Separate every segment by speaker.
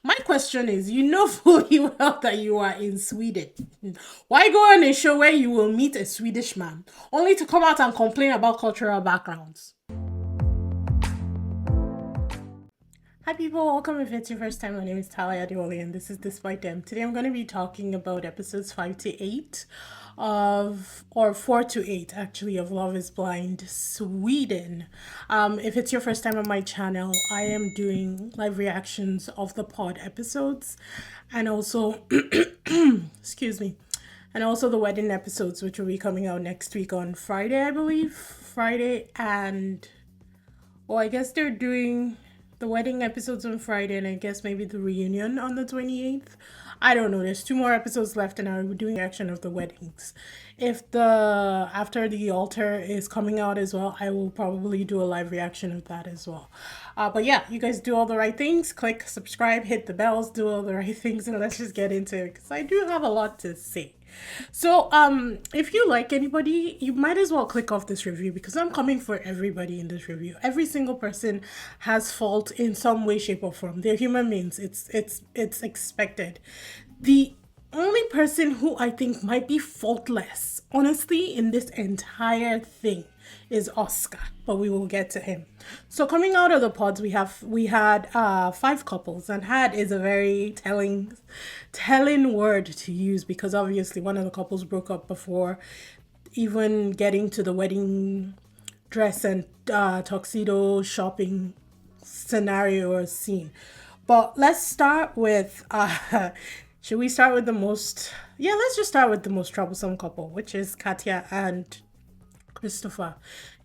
Speaker 1: My question is, you know fully well that you are in Sweden. Why go on a show where you will meet a Swedish man, only to come out and complain about cultural backgrounds? Hi people, welcome if it's your first time. My name is Tala Adiwali and this is DISBYDEM. Today I'm going to be talking about episodes 5 to 8 or 4 to 8 actually, of Love is Blind Sweden. If it's your first time on my channel, I am doing live reactions of the pod episodes and also, excuse me, and also the wedding episodes, which will be coming out next week on Friday, I believe. Friday and, well, I guess they're doing the wedding episodes on Friday, and I guess maybe the reunion on the 28th. I don't know. There's 2 more episodes left, and I'll be doing reaction of the weddings. If the after the altar is coming out as well, I will probably do a live reaction of that as well. But yeah, you guys do all the right things. Click subscribe, hit the bells, do all the right things, and let's just get into it because I do have a lot to say. So if you like anybody, you might as well click off this review because I'm coming for everybody in this review. Every single person has fault in some way, shape, or form. They're human beings. It's expected. The only person who I think might be faultless, honestly, in this entire thing is Oscar, but we will get to him. So coming out of the pods, we had 5 couples, and had is a very telling word to use because obviously one of the couples broke up before even getting to the wedding dress and tuxedo shopping scenario or scene. But let's start with should we start with the most, yeah, let's just start with the most troublesome couple, which is Katya and Christopher.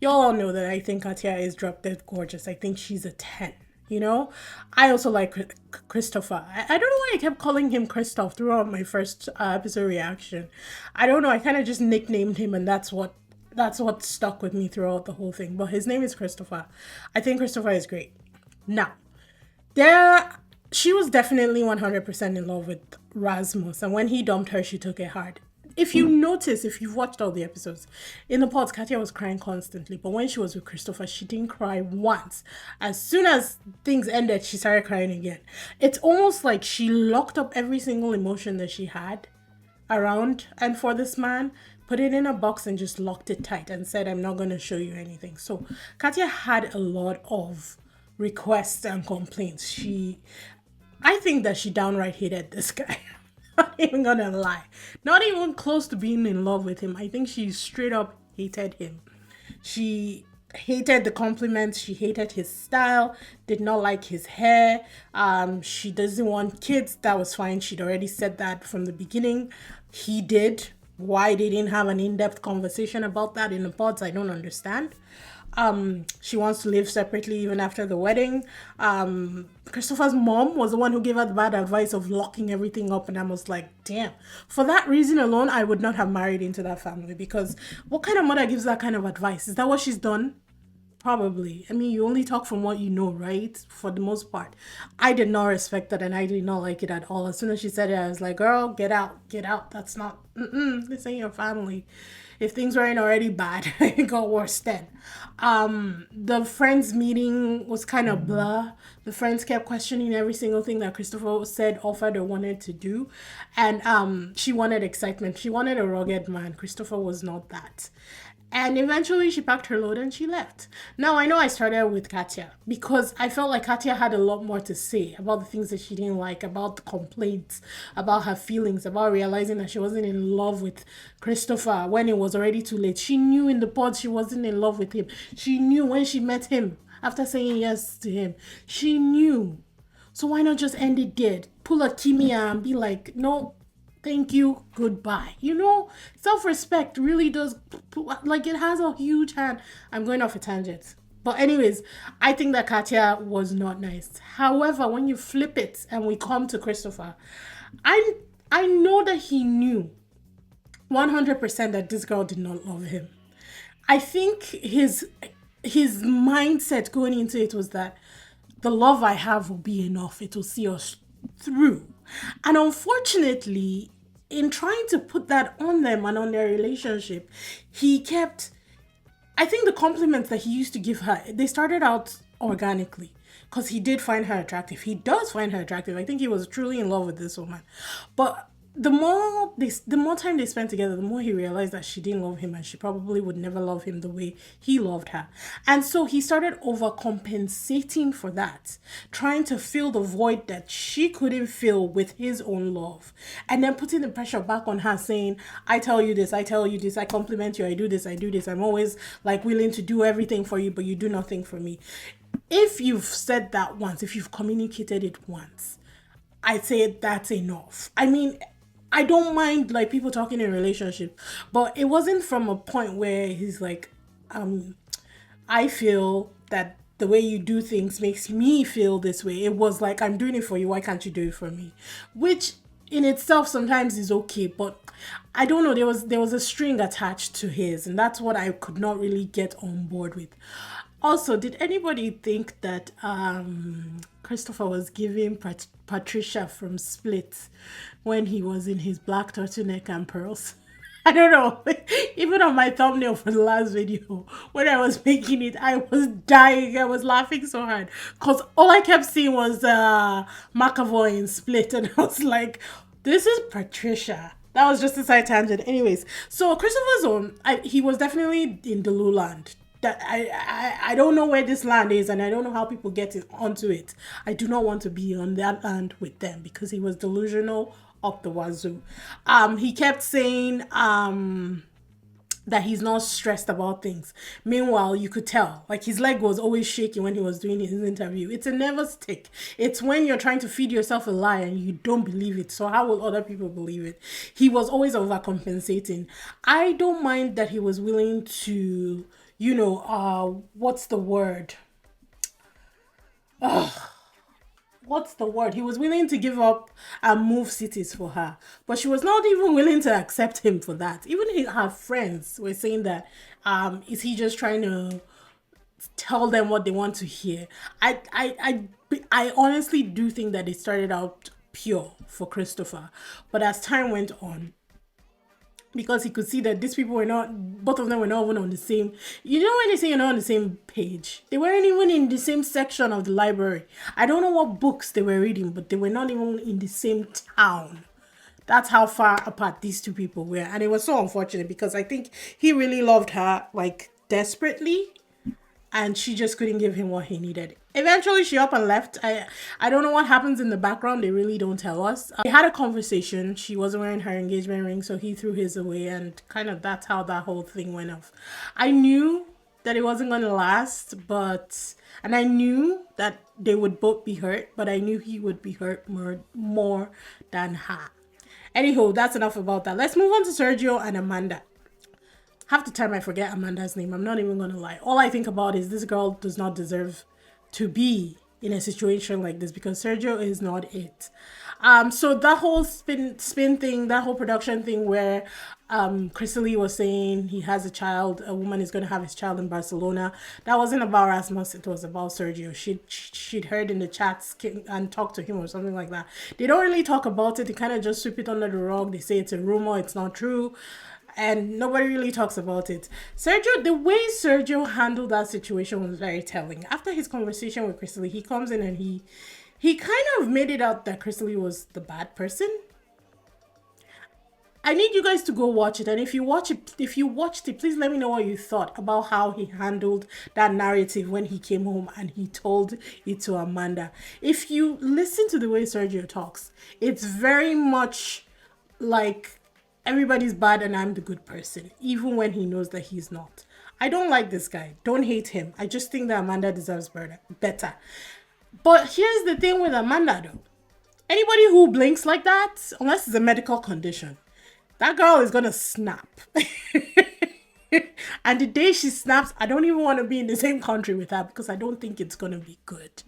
Speaker 1: Y'all all know that I think Katya is drop dead gorgeous. I think she's a 10. You know, I also like Christopher. I don't know why I kept calling him Christoph throughout my first episode reaction. I don't know. I kind of just nicknamed him, and that's what stuck with me throughout the whole thing. But his name is Christopher. I think Christopher is great. Now, she was definitely 100% in love with Rasmus, and when he dumped her, she took it hard. If you notice, if you've watched all the episodes, in the pods, Katya was crying constantly. But when she was with Christopher, she didn't cry once. As soon as things ended, she started crying again. It's almost like she locked up every single emotion that she had around and for this man, put it in a box and just locked it tight and said, I'm not going to show you anything. So Katya had a lot of requests and complaints. I think that she downright hated this guy. Not even gonna lie. Not even close to being in love with him. I think she straight up hated him. She hated the compliments. She hated his style. Did not like his hair. She doesn't want kids. That was fine. She'd already said that from the beginning. He did. Why they didn't have an in-depth conversation about that in the pods, I don't understand. She wants to live separately even after the wedding. Christopher's mom was the one who gave her the bad advice of locking everything up, and I was like, damn. For that reason alone, I would not have married into that family, because what kind of mother gives that kind of advice? Is that what she's done? Probably. I mean, you only talk from what you know, right? For the most part. I did not respect that, and I did not like it at all. As soon as she said it, I was like, girl, get out, get out. That's not, this ain't your family. If things weren't already bad, it got worse then. The friends meeting was kind of blah. The friends kept questioning every single thing that Christopher said, offered, or wanted to do. And she wanted excitement. She wanted a rugged man. Christopher was not that. And eventually she packed her load and she left. Now, I know I started with Katya because I felt like Katya had a lot more to say about the things that she didn't like, about the complaints, about her feelings, about realizing that she wasn't in love with Christopher when it was already too late. She knew in the pod she wasn't in love with him. She knew when she met him after saying yes to him. She knew. So why not just end it there? Pull a Kimia and be like, no, thank you, goodbye. You know, self-respect really does, like, it has a huge hand. I'm going off a tangent. But anyways, I think that Katya was not nice. However, when you flip it and we come to Christopher, I know that he knew 100% that this girl did not love him. I think his mindset going into it was that the love I have will be enough. It will see us through. And unfortunately, in trying to put that on them and on their relationship, he kept, I think the compliments that he used to give her, they started out organically. because he did find her attractive. He does find her attractive. I think he was truly in love with this woman. But the more time they spent together, the more he realized that she didn't love him and she probably would never love him the way he loved her. And so he started overcompensating for that, trying to fill the void that she couldn't fill with his own love. And then putting the pressure back on her, saying, I tell you this, I tell you this, I compliment you, I do this, I do this. I'm always like willing to do everything for you, but you do nothing for me. If you've said that once, if you've communicated it once, I'd say that's enough. I mean, I don't mind like people talking in relationship, but it wasn't from a point where he's like, I feel that the way you do things makes me feel this way. It was like, I'm doing it for you, why can't you do it for me? Which in itself sometimes is okay, but I don't know, there was a string attached to his, and that's what I could not really get on board with. Also, did anybody think that Christopher was giving Patricia from Split when he was in his black turtleneck and pearls? I don't know. Even on my thumbnail for the last video, when I was making it, I was dying. I was laughing so hard because all I kept seeing was McAvoy in Split, and I was like, "This is Patricia." That was just a side tangent. Anyways, so Christopher's own, he was definitely in the Lowland. That I don't know where this land is, and I don't know how people get it onto it. I do not want to be on that land with them because he was delusional up the wazoo. He kept saying that he's not stressed about things. Meanwhile, you could tell, like his leg was always shaking when he was doing his interview. It's a never stick. It's when you're trying to feed yourself a lie and you don't believe it. So how will other people believe it? He was always overcompensating. I don't mind that he was willing to, what's the word? What's the word? He was willing to give up and move cities for her, but she was not even willing to accept him for that. Even her friends were saying that, is he just trying to tell them what they want to hear? I honestly do think that it started out pure for Christopher, but as time went on, because he could see that these people were not, both of them were not even on the same, when they say you're not on the same page, they weren't even in the same section of the library. I don't know what books they were reading, but they were not even in the same town. That's how far apart these two people were. And it was so unfortunate because I think he really loved her like desperately, and she just couldn't give him what he needed. Eventually, she up and left. I don't know what happens in the background. They really don't tell us. They had a conversation. She wasn't wearing her engagement ring, so he threw his away, and kind of that's how that whole thing went off. I knew that it wasn't going to last, and I knew that they would both be hurt, but I knew he would be hurt more than her. Anyhow, that's enough about that. Let's move on to Sergio and Amanda. Half the time I forget Amanda's name. I'm not even going to lie. All I think about is this girl does not deserve to be in a situation like this because Sergio is not it. So that whole spin thing, that whole production thing where Chrysty was saying he has a child, a woman is going to have his child in Barcelona. That wasn't about Rasmus, it was about Sergio. She'd heard in the chats and talked to him or something like that. They don't really talk about it. They kind of just sweep it under the rug. They say it's a rumor, it's not true. And nobody really talks about it. The way Sergio handled that situation was very telling. After his conversation with Chrysty, he comes in and he kind of made it out that Chrysty was the bad person. I need you guys to go watch it, and if you watched it, please let me know what you thought about how he handled that narrative when he came home and he told it to Amanda. If you listen to the way Sergio talks, it's very much like everybody's bad and I'm the good person, even when he knows that he's not. I don't like this guy. Don't hate him. I just think that Amanda deserves better. But here's the thing with Amanda, though. Anybody who blinks like that, unless it's a medical condition, that girl is going to snap. And the day she snaps, I don't even want to be in the same country with her because I don't think it's going to be good.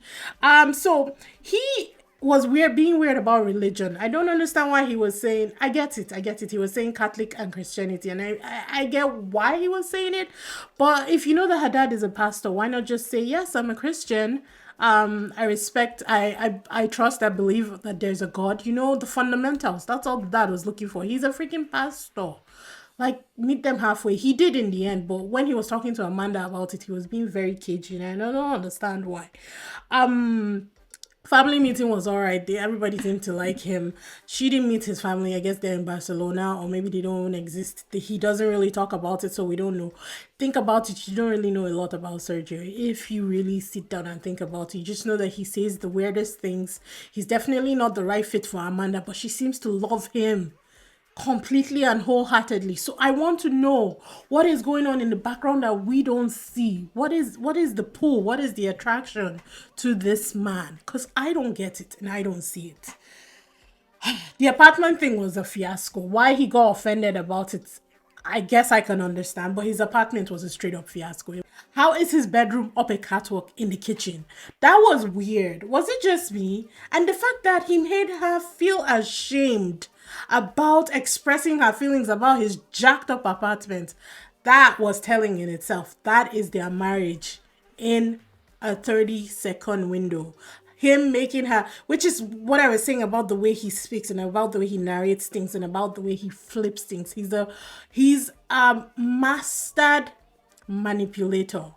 Speaker 1: So he was being weird about religion. I don't understand why he was saying, I get it. He was saying Catholic and Christianity, and I get why he was saying it. But if you know that her dad is a pastor, why not just say, yes, I'm a Christian. I respect, I trust, I believe that there's a God. The fundamentals. That's all the dad was looking for. He's a freaking pastor. Like, meet them halfway. He did in the end, but when he was talking to Amanda about it, he was being very cagey, and I don't understand why. Um, Family meeting was all right. Everybody seemed to like him. She didn't meet his family. I guess they're in Barcelona, or maybe they don't even exist. He doesn't really talk about it, so we don't know. Think about it. You don't really know a lot about Sergio. If you really sit down and think about it, you just know that he says the weirdest things. He's definitely not the right fit for Amanda, but she seems to love him completely and wholeheartedly. So I want to know what is going on in the background that we don't see. What is the pull? What is the attraction to this man? Because I don't get it and I don't see it. The apartment thing was a fiasco. Why he got offended about it, I guess I can understand, but his apartment was a straight up fiasco. How is his bedroom up a catwalk in the kitchen? That was weird. Was it just me? And the fact that he made her feel ashamed about expressing her feelings about his jacked up apartment, that was telling in itself. That is their marriage in a 30-second window. Him making her, which is what I was saying about the way he speaks and about the way he narrates things and about the way he flips things. He's a mastered manipulator,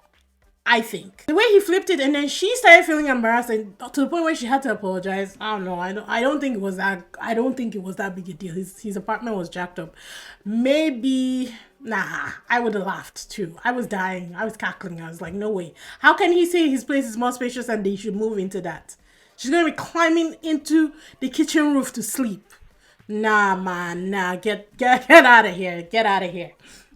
Speaker 1: I think. The way he flipped it, and then she started feeling embarrassed, and to the point where she had to apologize. I don't know. I don't think it was that. I don't think it was that big a deal. His apartment was jacked up. Maybe. Nah, I would have laughed too. I was dying. I was cackling. I was like, no way. How can he say his place is more spacious and they should move into that? She's gonna be climbing into the kitchen roof to sleep. Nah, man, nah. Get out of here. Get out of here.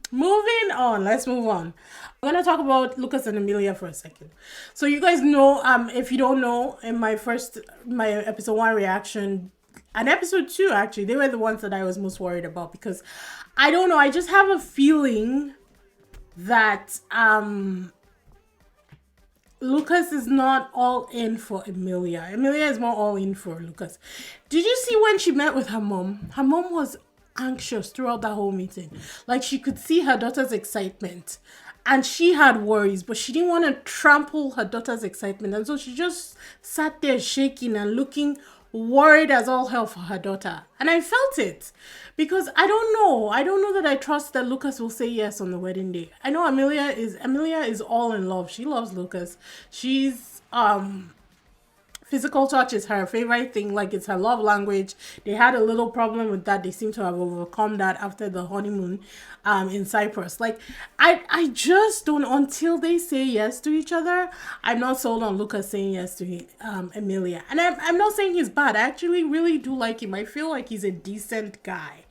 Speaker 1: Moving on. Let's move on. I'm gonna talk about Lucas and Amelia for a second. So you guys know, if you don't know, in my episode 1 reaction, and episode 2 actually, they were the ones that I was most worried about because I don't know. I just have a feeling that Lucas is not all in for Amelia. Amelia is more all in for Lucas. Did you see when she met with her mom? Her mom was anxious throughout that whole meeting. Like, she could see her daughter's excitement and she had worries, but she didn't want to trample her daughter's excitement. And so she just sat there shaking and looking worried as all hell for her daughter. And I felt it because I don't know. I don't know that I trust that Lucas will say yes on the wedding day. I know Amelia is all in love. She loves Lucas. She's physical touch is her favorite thing. Like, it's her love language. They had a little problem with that. They seem to have overcome that after the honeymoon in Cyprus. Like, I just don't, until they say yes to each other, I'm not sold on Lucas saying yes to Amelia. And I'm not saying he's bad. I actually really do like him. I feel like he's a decent guy.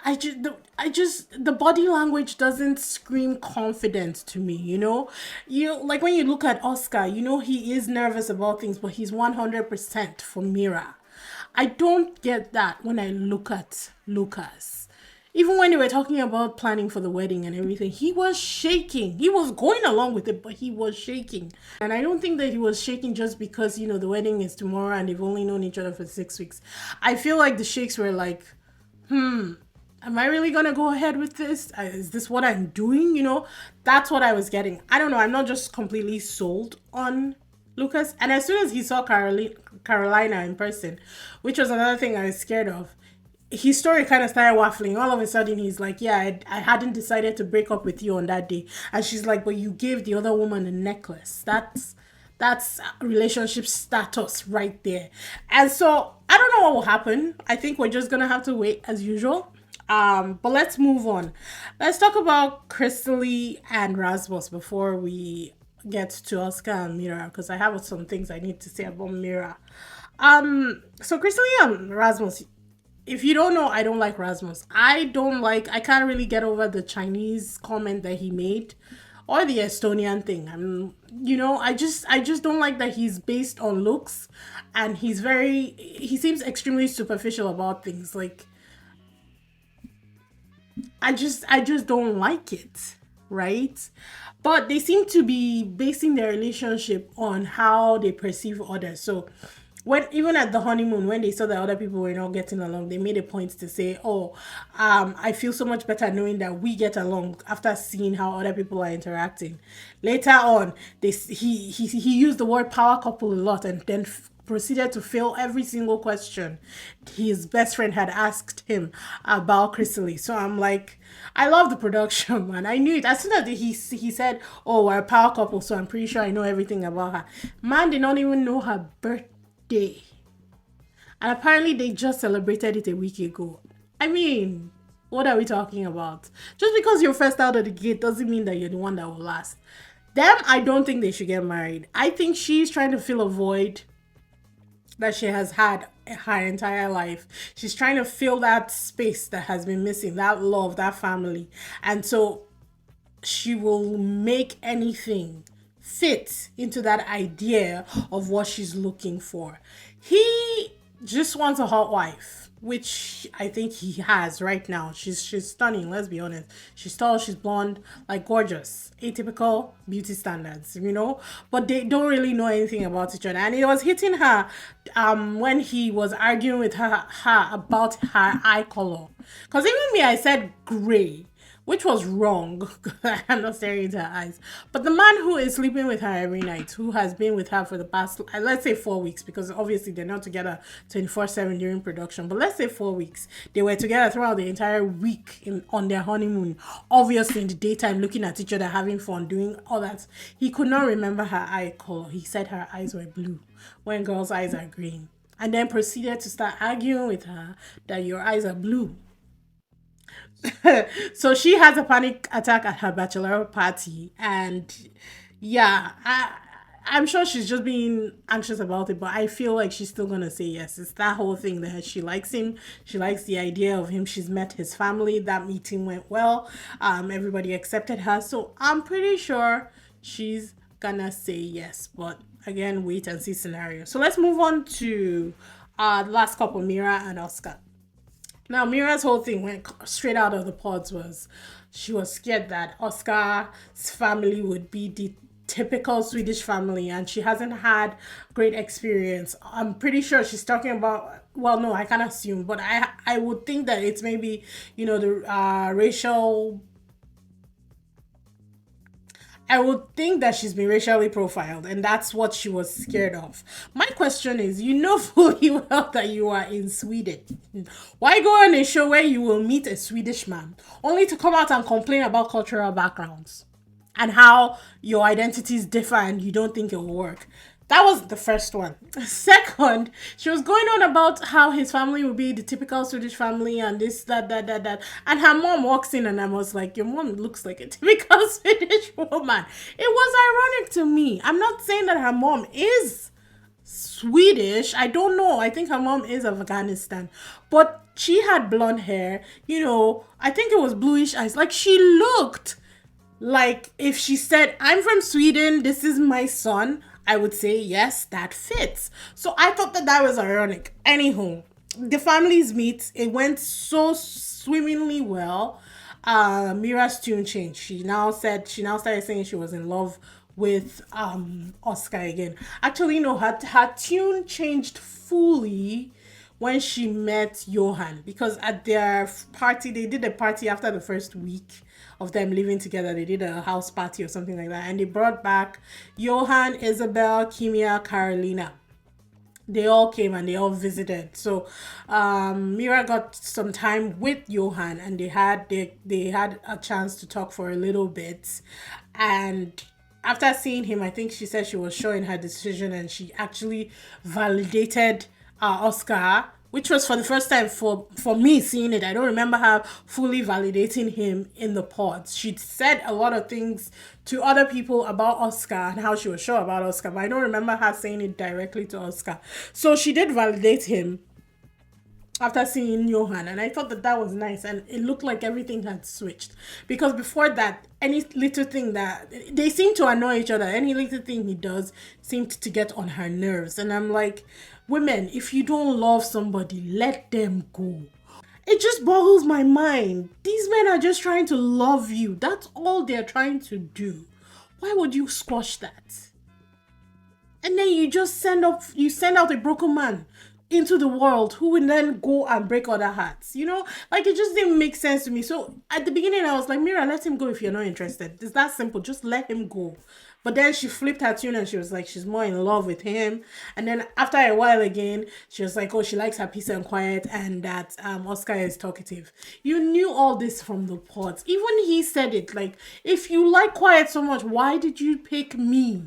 Speaker 1: The body language doesn't scream confidence to me, you know? Like, when you look at Oscar, he is nervous about things, but he's 100% for Mera. I don't get that when I look at Lucas. Even when they were talking about planning for the wedding and everything, he was shaking. He was going along with it, but he was shaking. And I don't think that he was shaking just because, the wedding is tomorrow and they've only known each other for 6 weeks. I feel like the shakes were like, am I really gonna go ahead with this? Is this what I'm doing? That's what I was getting. I don't know. I'm not just completely sold on Lucas. And as soon as he saw Carolina in person, which was another thing I was scared of, his story kind of started waffling. All of a sudden, he's like, yeah, I hadn't decided to break up with you on that day. And she's like, but you gave the other woman a necklace. That's relationship status right there. And so I don't know what will happen. I think we're just gonna have to wait as usual. But let's move on. Let's talk about Chrysty and Rasos before we get to Oscar and Mera, because I have some things I need to say about Mera. So Chrysty and Rasos, if you don't know, I don't like Rasmus. I can't really get over the Chinese comment that he made or the Estonian thing. I just don't like that he's based on looks and he seems extremely superficial about things. Like, I just don't like it, right? But they seem to be basing their relationship on how they perceive others. So even at the honeymoon, when they saw that other people were not getting along, they made a point to say, I feel so much better knowing that we get along after seeing how other people are interacting. Later on, he used the word power couple a lot, and then proceeded to fail every single question his best friend had asked him about Chrysly. So I'm like, I love the production, man. I knew it as soon as he said, "Oh, we're a power couple," so I'm pretty sure I know everything about her. Man did not even know her birthday, and apparently they just celebrated it a week ago. I mean, what are we talking about? Just because you're first out of the gate doesn't mean that you're the one that will last. Them, I don't think they should get married. I think she's trying to fill a void that she has had her entire life. She's trying to fill that space that has been missing, that love, that family. And so she will make anything fit into that idea of what she's looking for. He just wants a hot wife, which I think he has right now. She's stunning, let's be honest. She's tall, she's blonde, like gorgeous. Atypical beauty standards, you know? But they don't really know anything about each other. And it was hitting her when he was arguing with her about her eye color. Because even me, I said gray, which was wrong. I'm not staring into her eyes. But the man who is sleeping with her every night, who has been with her for the past, let's say 4 weeks, because obviously they're not together 24/7 during production, but let's say 4 weeks. They were together throughout the entire week on their honeymoon, obviously in the daytime, looking at each other, having fun, doing all that. He could not remember her eye color. He said her eyes were blue when girls' eyes are green. And then proceeded to start arguing with her that your eyes are blue. So she has a panic attack at her bachelor party, and yeah, I'm sure she's just being anxious about it, but I feel like she's still gonna say yes. It's that whole thing that she likes him, she likes the idea of him, she's met his family, that meeting went well, everybody accepted her, so I'm pretty sure she's gonna say yes. But again, wait and see scenario. So let's move on to the last couple, Mera and Oscar. Now, Mira's whole thing went straight out of the pods was she was scared that Oscar's family would be the typical Swedish family, and she hasn't had great experience. I'm pretty sure she's talking about, well, no, I can't assume, but I would think that it's maybe, the racial, I would think that she's been racially profiled, and that's what she was scared of. My question is, you know fully well that you are in Sweden. Why go on a show where you will meet a Swedish man, only to come out and complain about cultural backgrounds and how your identities differ and you don't think it will work? That was the first one. Second, she was going on about how his family would be the typical Swedish family and this, that. And her mom walks in and I was like, your mom looks like a typical Swedish woman. It was ironic to me. I'm not saying that her mom is Swedish. I don't know. I think her mom is of Afghanistan. But she had blonde hair. I think it was bluish eyes. Like, she looked like if she said, I'm from Sweden, this is my son, I would say, yes, that fits. So I thought that was ironic. Anywho, the families meet. It went so swimmingly well. Mira's tune changed. She now started saying she was in love with Oscar again. Actually, no, her tune changed fully when she met Johan, because at their party, they did a party after the first week of them living together. They did a house party or something like that, and they brought back Johan, Isabel, Kimia, Carolina. They all came and they all visited. So Mira got some time with Johan, and they had a chance to talk for a little bit. And after seeing him, I think she said she was sure in her decision, and she actually validated Oscar, which was for the first time for me seeing it. I don't remember her fully validating him in the pods. She'd said a lot of things to other people about Oscar and how she was sure about Oscar, but I don't remember her saying it directly to Oscar. So she did validate him after seeing Johan, and I thought that was nice, and it looked like everything had switched, because before that, any little thing that they seem to annoy each other, any little thing he does seemed to get on her nerves, and I'm like, women, if you don't love somebody, let them go. It just boggles my mind. These men are just trying to love you. That's all they're trying to do. Why would you squash that? And then you just send out a broken man into the world who would then go and break other hearts. You know, like it just didn't make sense to me. So at the beginning, I was like, Mira, let him go if you're not interested. It's that simple. Just let him go. But then she flipped her tune and she was like, she's more in love with him. And then after a while again, she was like, oh, she likes her peace and quiet and that Oscar is talkative. You knew all this from the pods. Even he said it, like, if you like quiet so much, why did you pick me?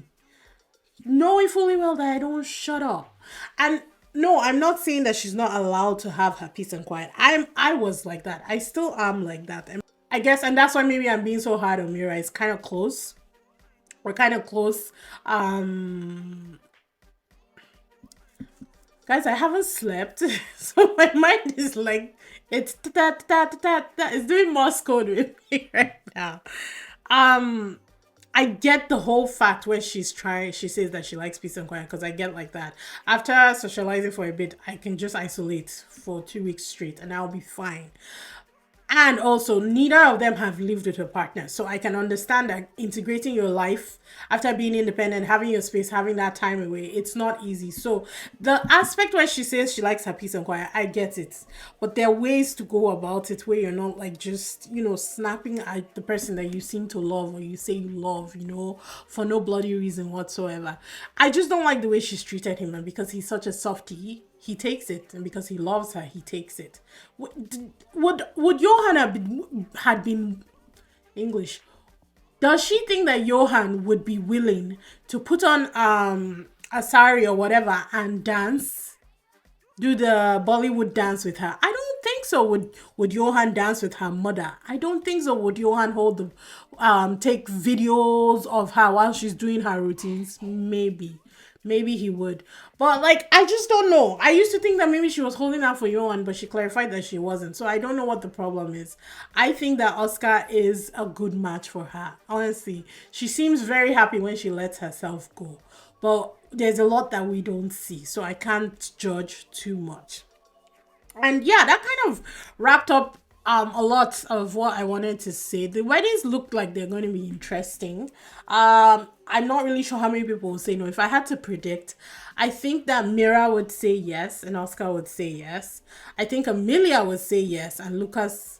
Speaker 1: Knowing fully well that I don't shut up. And no, I'm not saying that she's not allowed to have her peace and quiet. I was like that. I still am like that. And I guess, and that's why maybe I'm being so hard on Mira. It's kind of close. We're kind of close. Guys, I haven't slept, so my mind is like it's it's doing Morse code with me right now. Um, I get the whole fact where she says that she likes peace and quiet because I get like that. After socializing for a bit, I can just isolate for 2 weeks straight and I'll be fine. And also, neither of them have lived with a partner. So I can understand that integrating your life after being independent, having your space, having that time away, it's not easy. So the aspect where she says she likes her peace and quiet, I get it. But there are ways to go about it where you're not like just, snapping at the person that you seem to love or you say you love, for no bloody reason whatsoever. I just don't like the way she's treated him, and because he's such a softie, he takes it, and because he loves her, he takes it. Would Johan had been English? Does she think that Johan would be willing to put on a sari or whatever and dance, do the Bollywood dance with her? I don't think so. Would Johan dance with her mother? I don't think so. Would Johan hold the take videos of her while she's doing her routines? Maybe he would. But like I just don't know. I used to think that maybe she was holding out for Johan, but she clarified that she wasn't. So I don't know what the problem is. I think that Oscar is a good match for her. Honestly, she seems very happy when she lets herself go. But there's a lot that we don't see, so I can't judge too much. And yeah, that kind of wrapped up a lot of what I wanted to say. The weddings look like they're going to be interesting. I'm not really sure how many people will say no. If I had to predict, I think that Mira would say yes and Oscar would say yes. I think Amelia would say yes and Lucas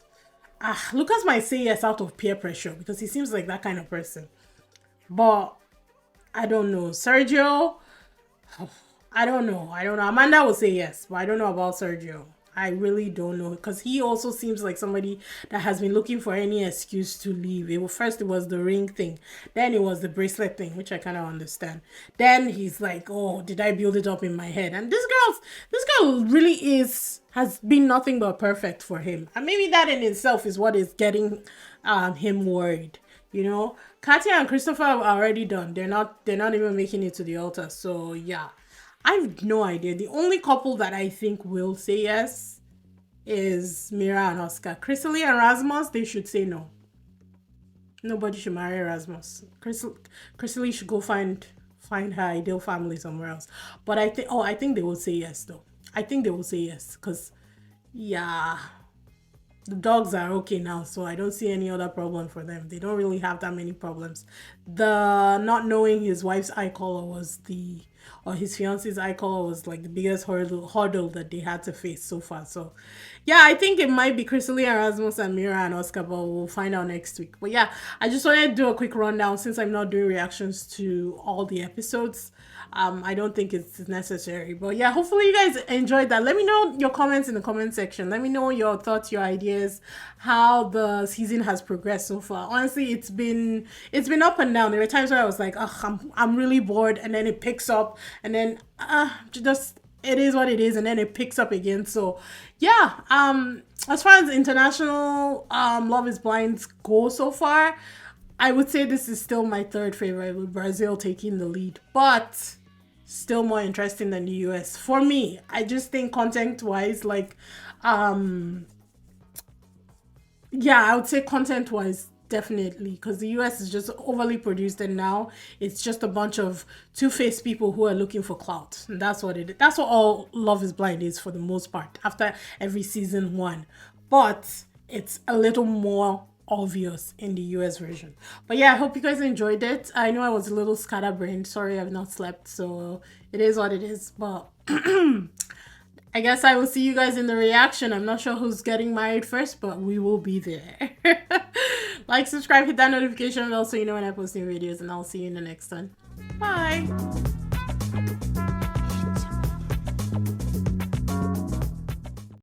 Speaker 1: might say yes out of peer pressure because he seems like that kind of person. But I don't know. Sergio, I don't know. Amanda will say yes, but I don't know about Sergio. I really don't know because he also seems like somebody that has been looking for any excuse to leave. First it was the ring thing, then it was the bracelet thing, which I kind of understand. Then he's like, "Oh, did I build it up in my head?" And this girl really has been nothing but perfect for him, and maybe that in itself is what is getting him worried. Kata and Christopher are already done. They're not even making it to the altar. So yeah. I have no idea. The only couple that I think will say yes is Mera and Oscar. Chrysly and Rasmus, they should say no. Nobody should marry Rasmus. Chrysly should go find her ideal family somewhere else. But I think they will say yes though. I think they will say yes because yeah, the dogs are okay now, so I don't see any other problem for them. They don't really have that many problems. The not knowing his wife's eye color or his fiance's eye color was like the biggest hurdle that they had to face so far. So, yeah, I think it might be Chrysly Erasmus and Mira and Oscar, but we'll find out next week. But yeah, I just wanted to do a quick rundown since I'm not doing reactions to all the episodes. I don't think it's necessary. But yeah, hopefully you guys enjoyed that. Let me know your comments in the comment section. Let me know your thoughts, your ideas, how the season has progressed so far. Honestly, it's been up and down. There were times where I was like, oh, I'm really bored, and then it picks up, and then just it is what it is, and then it picks up again. So yeah, as far as international Love is Blind go so far, I would say this is still my third favorite, with Brazil taking the lead, but still more interesting than the US for me. I just think content wise, like yeah, I would say content wise, definitely, because the US is just overly produced, and now it's just a bunch of two-faced people who are looking for clout. And that's what it is. That's what all Love is Blind is for the most part after every season one. But it's a little more obvious in the US version. But yeah, I hope you guys enjoyed it. I know I was a little scatterbrained. Sorry I've not slept, so it is what it is. But I guess I will see you guys in the reaction. I'm not sure who's getting married first, but we will be there. Like, subscribe, hit that notification bell so you know when I post new videos, and I'll see you in the next one. Bye!